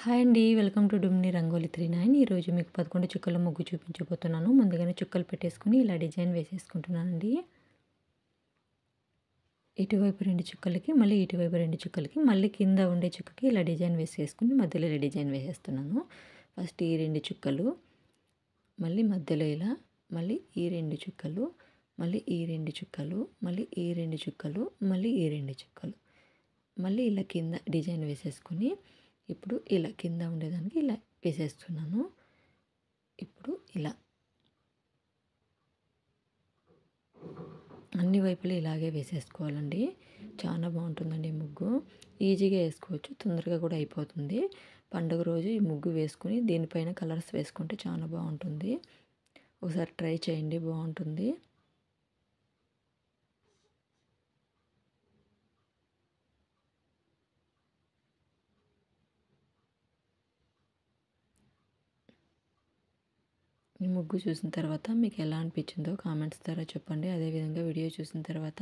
Hi అండి. Welcome to డుమ్ని రంగోలి 39. ఈరోజు మీకు 11 చుక్కల ముగ్గు చూపించబోతున్నాను. ముందుగానే చుక్కలు పెట్టేసుకొని ఇలా డిజైన్ వేసేసుకుంటున్నానండి. ఇటువైపు 2 చుక్కలకి, మళ్ళీ ఇటువైపు 2 చుక్కలకి, మళ్ళీ కింద ఉండే చుక్కకి ఇలా డిజైన్ వేసేసుకొని మధ్యలో ఇలా డిజైన్ వేసేస్తున్నాను. ఫస్ట్ ఈ 2 చుక్కలు, మళ్ళీ మధ్యలో ఇలా, మళ్ళీ ఈ 2 చుక్కలు, మళ్ళీ ఈ 2 చుక్కలు, మళ్ళీ ఈ 2 చుక్కలు, మళ్ళీ ఈ 2 చుక్కలు, మళ్ళీ ఇలా కింద డిజైన్ వేసేసుకొని ఇప్పుడు ఇలా కింద ఉండేదానికి ఇలా వేసేస్తున్నాను. ఇప్పుడు ఇలా అన్ని వైపులు ఇలాగే వేసేసుకోవాలండి. చాలా బాగుంటుందండి ఈ ముగ్గు. ఈజీగా వేసుకోవచ్చు, తొందరగా కూడా అయిపోతుంది. పండుగ రోజు ఈ ముగ్గు వేసుకుని దీనిపైన కలర్స్ వేసుకుంటే చాలా బాగుంటుంది. ఒకసారి ట్రై చేయండి, బాగుంటుంది. ఈ ముగ్గు చూసిన తర్వాత మీకు ఎలా అనిపించిందో కామెంట్స్ ద్వారా చెప్పండి. అదేవిధంగా వీడియో చూసిన తర్వాత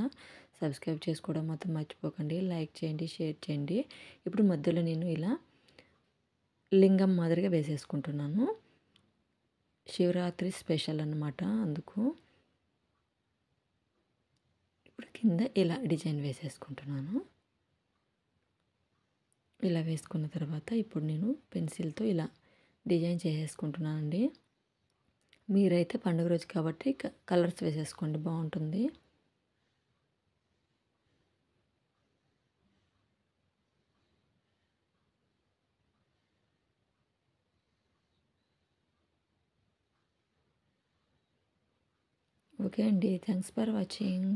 సబ్స్క్రైబ్ చేసుకోవడం మాత్రం మర్చిపోకండి. లైక్ చేయండి, షేర్ చేయండి. ఇప్పుడు మధ్యలో నేను ఇలా లింగం మాదిరిగా వేసేసుకుంటున్నాను. శివరాత్రి స్పెషల్ అన్నమాట, అందుకు. ఇప్పుడు కింద ఇలా డిజైన్ వేసేసుకుంటున్నాను. ఇలా వేసుకున్న తర్వాత ఇప్పుడు నేను పెన్సిల్తో ఇలా డిజైన్ చేసేసుకుంటున్నానండి. మీరైతే పండుగ రోజు కాబట్టి కలర్స్ వేసేసుకోండి, బాగుంటుంది. ఓకే అండి, థ్యాంక్స్ ఫర్ వాచింగ్.